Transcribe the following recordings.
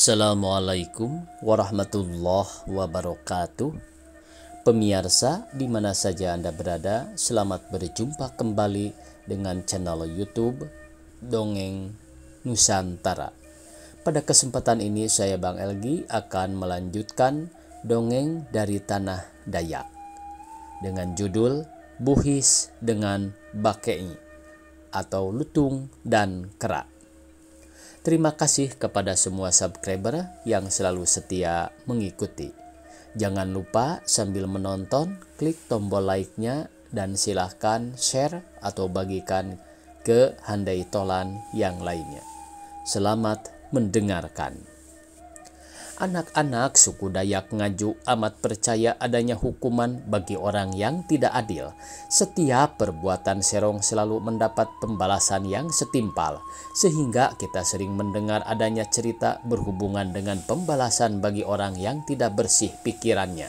Assalamualaikum warahmatullahi wabarakatuh. Pemirsa di mana saja Anda berada, selamat berjumpa kembali dengan channel YouTube Dongeng Nusantara. Pada kesempatan ini saya Bang Elgi akan melanjutkan dongeng dari Tanah Dayak dengan judul Buhis dengan Bakei atau Lutung dan Kera. Terima kasih kepada semua subscriber yang selalu setia mengikuti. Jangan lupa sambil menonton, klik tombol like-nya dan silahkan share atau bagikan ke handai tolan yang lainnya. Selamat mendengarkan. Anak-anak suku Dayak Ngaju amat percaya adanya hukuman bagi orang yang tidak adil. Setiap perbuatan serong selalu mendapat pembalasan yang setimpal, sehingga kita sering mendengar adanya cerita berhubungan dengan pembalasan bagi orang yang tidak bersih pikirannya.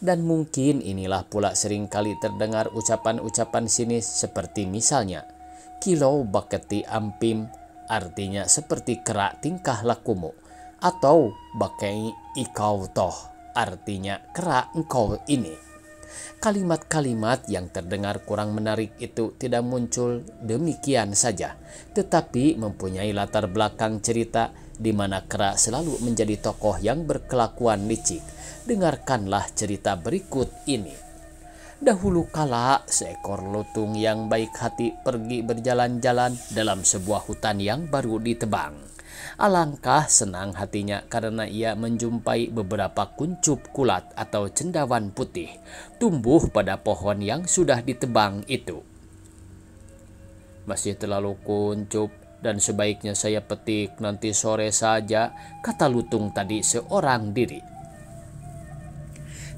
Dan mungkin inilah pula seringkali terdengar ucapan-ucapan sinis seperti misalnya, "Kilau baketi ampim," artinya seperti kera tingkah lakumu. Atau "Bakei ikau toh," artinya kera engkau ini. Kalimat-kalimat yang terdengar kurang menarik itu tidak muncul demikian saja, tetapi mempunyai latar belakang cerita di mana kera selalu menjadi tokoh yang berkelakuan licik. Dengarkanlah cerita berikut ini. Dahulu kala seekor lutung yang baik hati pergi berjalan-jalan dalam sebuah hutan yang baru ditebang. Alangkah senang hatinya karena ia menjumpai beberapa kuncup kulat atau cendawan putih tumbuh pada pohon yang sudah ditebang itu. "Masih terlalu kuncup dan sebaiknya saya petik nanti sore saja," kata lutung tadi seorang diri.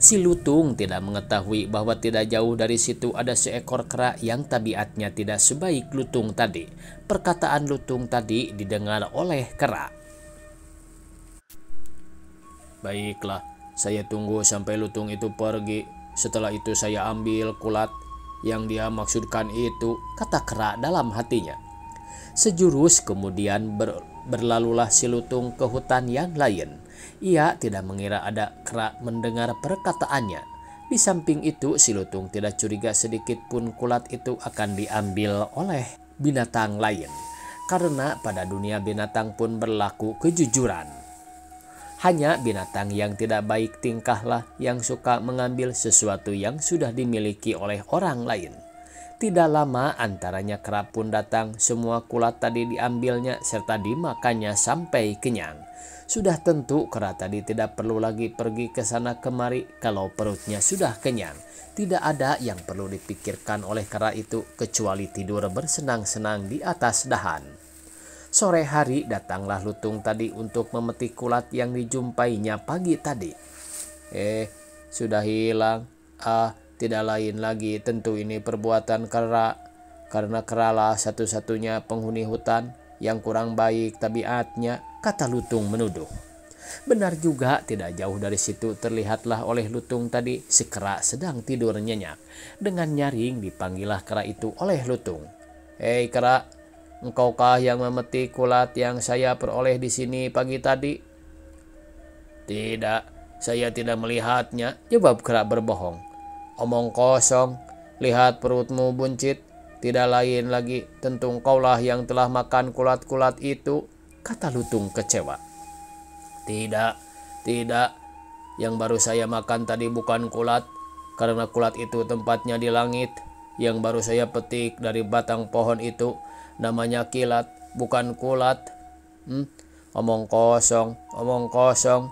Si lutung tidak mengetahui bahwa tidak jauh dari situ ada seekor kera yang tabiatnya tidak sebaik lutung tadi. Perkataan lutung tadi didengar oleh kera. "Baiklah, saya tunggu sampai lutung itu pergi. Setelah itu saya ambil kulat yang dia maksudkan itu," kata kera dalam hatinya. Sejurus kemudian berlalulah si lutung ke hutan yang lain. Ia tidak mengira ada kera mendengar perkataannya. Di samping itu, si lutung tidak curiga sedikit pun kulat itu akan diambil oleh binatang lain. Karena pada dunia binatang pun berlaku kejujuran. Hanya binatang yang tidak baik tingkahlah yang suka mengambil sesuatu yang sudah dimiliki oleh orang lain. Tidak lama antaranya kera pun datang, semua kulat tadi diambilnya serta dimakannya sampai kenyang. Sudah tentu kera tadi tidak perlu lagi pergi ke sana kemari kalau perutnya sudah kenyang. Tidak ada yang perlu dipikirkan oleh kera itu kecuali tidur bersenang-senang di atas dahan. Sore hari datanglah lutung tadi untuk memetik kulat yang dijumpainya pagi tadi. Sudah hilang. Tidak lain lagi, tentu ini perbuatan kera. Karena keralah satu-satunya penghuni hutan yang kurang baik tabiatnya, kata lutung menuduh. Benar juga, tidak jauh dari situ terlihatlah oleh lutung tadi si kera sedang tidur nyenyak. Dengan nyaring dipanggillah kera itu oleh lutung. "Hei kera, engkaukah yang memetik kulat yang saya peroleh di sini pagi tadi?" "Tidak, saya tidak melihatnya," jawab kera berbohong. "Omong kosong, lihat perutmu buncit. Tidak lain lagi, tentu engkaulah yang telah makan kulat-kulat itu," kata lutung kecewa. Tidak, yang baru saya makan tadi bukan kulat, karena kulat itu tempatnya di langit. Yang baru saya petik dari batang pohon itu namanya kilat, bukan kulat." Omong kosong,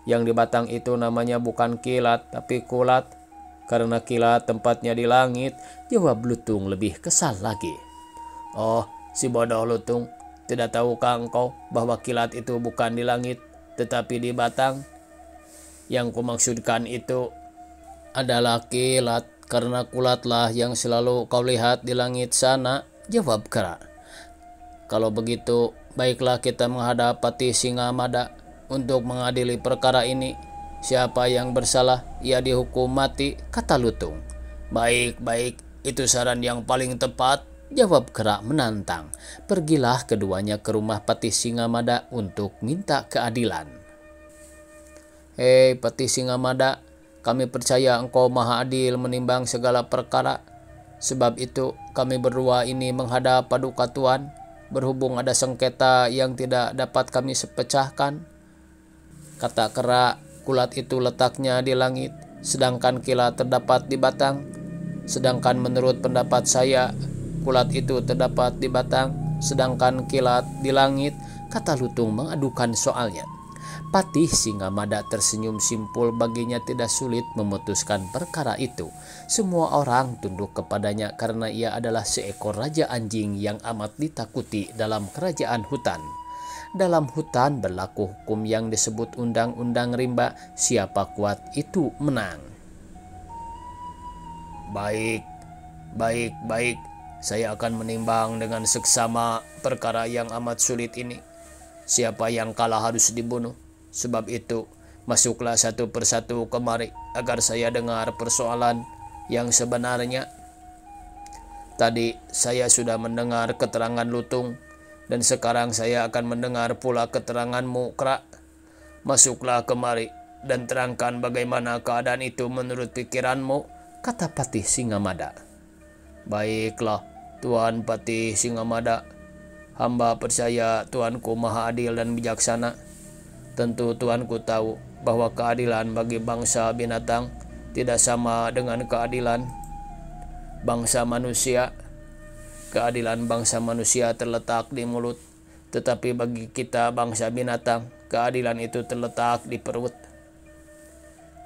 yang di batang itu namanya bukan kilat, tapi kulat. Karena kilat tempatnya di langit, jawab lutung lebih kesal lagi. "Oh, si bodoh lutung, tidak tahukah engkau bahwa kilat itu bukan di langit, tetapi di batang? Yang kumaksudkan itu adalah kilat, karena kulatlah yang selalu kau lihat di langit sana," jawab kera. "Kalau begitu, baiklah kita menghadap Patih Singamada untuk mengadili perkara ini. Siapa yang bersalah, ia dihukum mati," kata lutung. Baik, itu saran yang paling tepat," Jawab Kera menantang. Pergilah keduanya ke rumah Patih Singamada untuk minta keadilan. Hei Patih Singamada, kami percaya engkau maha adil menimbang segala perkara. Sebab itu kami berdua ini menghadap paduka Tuan. Berhubung ada sengketa yang tidak dapat kami pecahkan. Kata Kera, kulat itu letaknya di langit, sedangkan kilat terdapat di batang. Sedangkan menurut pendapat saya, kulat itu terdapat di batang, sedangkan kilat di langit, kata Lutung mengadukan soalnya. Patih Singamada tersenyum simpul, baginya tidak sulit memutuskan perkara itu. Semua orang tunduk kepadanya karena ia adalah seekor raja anjing yang amat ditakuti dalam kerajaan hutan. Dalam hutan berlaku hukum yang disebut Undang-Undang Rimba, siapa kuat itu menang. Baik. Saya akan menimbang dengan seksama perkara yang amat sulit ini. Siapa yang kalah harus dibunuh. Sebab itu, masuklah satu persatu kemari agar saya dengar persoalan yang sebenarnya. Tadi saya sudah mendengar keterangan Lutung, dan sekarang saya akan mendengar pula keteranganmu, Kera. Masuklah kemari dan terangkan bagaimana keadaan itu menurut pikiranmu, kata Patih Singamada. Baiklah, Tuan Patih Singamada. Hamba percaya Tuanku maha adil dan bijaksana. Tentu Tuanku tahu bahwa keadilan bagi bangsa binatang tidak sama dengan keadilan bangsa manusia. Keadilan bangsa manusia terletak di mulut, tetapi bagi kita bangsa binatang, keadilan itu terletak di perut.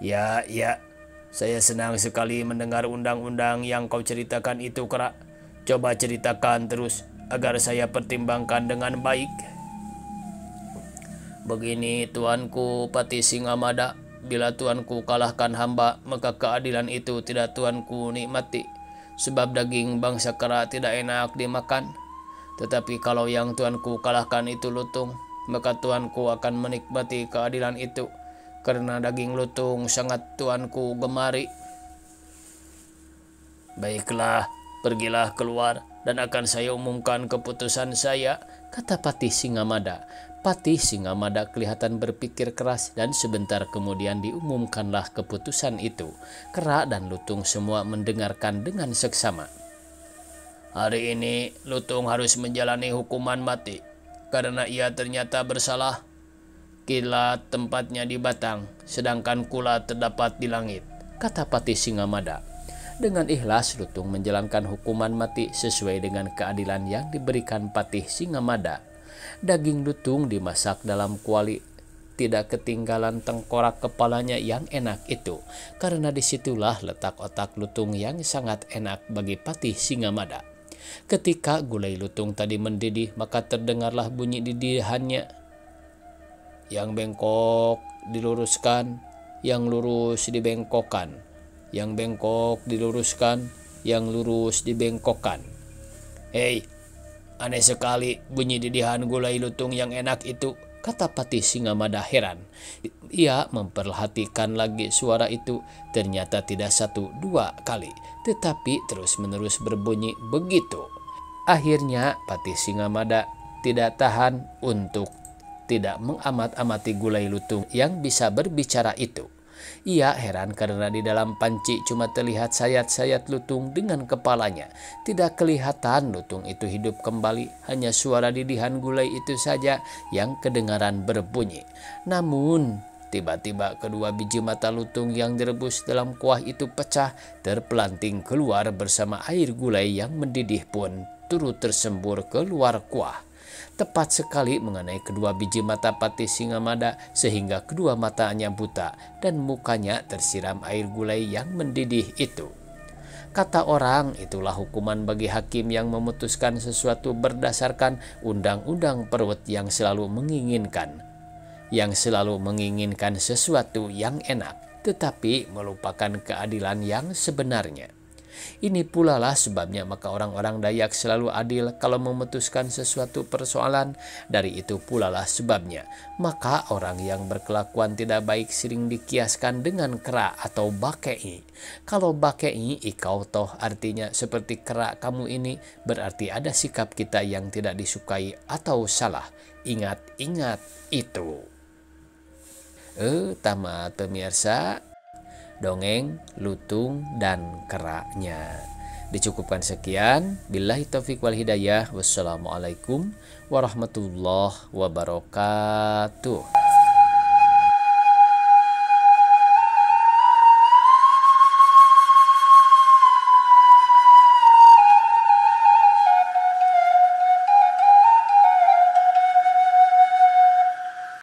Ya, saya senang sekali mendengar undang-undang yang kau ceritakan itu, Kera. Coba ceritakan terus agar saya pertimbangkan dengan baik. Begini Tuanku Patih Singamada, bila Tuanku kalahkan hamba, maka keadilan itu tidak Tuanku nikmati. Sebab daging bangsa Kera tidak enak dimakan. Tetapi kalau yang Tuanku kalahkan itu Lutung, maka Tuanku akan menikmati keadilan itu, karena daging Lutung sangat Tuanku gemari. Baiklah, pergilah keluar dan akan saya umumkan keputusan saya, kata Patih Singamada. Patih Singamada kelihatan berpikir keras dan sebentar kemudian diumumkanlah keputusan itu. Kera dan Lutung semua mendengarkan dengan seksama. Hari ini Lutung harus menjalani hukuman mati karena ia ternyata bersalah. Kilat tempatnya di batang, sedangkan kulat terdapat di langit, kata Patih Singamada. Dengan ikhlas Lutung menjalankan hukuman mati sesuai dengan keadilan yang diberikan Patih Singamada. Daging Lutung dimasak dalam kuali, tidak ketinggalan tengkorak kepalanya yang enak itu, karena disitulah letak otak Lutung yang sangat enak bagi Patih Singamada. Ketika gulai Lutung tadi mendidih, maka terdengarlah bunyi didihannya. Yang bengkok diluruskan, yang lurus dibengkokkan, yang bengkok diluruskan, yang lurus dibengkokkan. Hei, aneh sekali bunyi didihan gulai Lutung yang enak itu, kata Patih Singamada heran. Ia memperhatikan lagi suara itu, ternyata tidak 1-2 kali, tetapi terus-menerus berbunyi begitu. Akhirnya Patih Singamada tidak tahan untuk tidak mengamat-amati gulai Lutung yang bisa berbicara itu. Ia heran karena di dalam panci cuma terlihat sayat-sayat Lutung dengan kepalanya. Tidak kelihatan Lutung itu hidup kembali, hanya suara didihan gulai itu saja yang kedengaran berbunyi. Namun tiba-tiba kedua biji mata Lutung yang direbus dalam kuah itu pecah, terpelanting keluar bersama air gulai yang mendidih pun turut tersembur keluar kuah. Tepat sekali mengenai kedua biji mata Patih Singamada, sehingga kedua matanya buta dan mukanya tersiram air gulai yang mendidih itu. Kata orang, itulah hukuman bagi hakim yang memutuskan sesuatu berdasarkan undang-undang perut yang selalu menginginkan sesuatu yang enak, tetapi melupakan keadilan yang sebenarnya. Ini pula lah sebabnya maka orang-orang Dayak selalu adil kalau memutuskan sesuatu persoalan. Dari itu pula lah sebabnya maka orang yang berkelakuan tidak baik sering dikiaskan dengan kera atau bakei. Kalau bakei ikau toh artinya seperti kera kamu ini, berarti ada sikap kita yang tidak disukai atau salah. Ingat-ingat itu. Tamat pemirsa. Dongeng Lutung dan Keranya. Dicukupkan sekian. Billahi taufiq wal hidayah. Wassalamualaikum warahmatullahi wabarakatuh.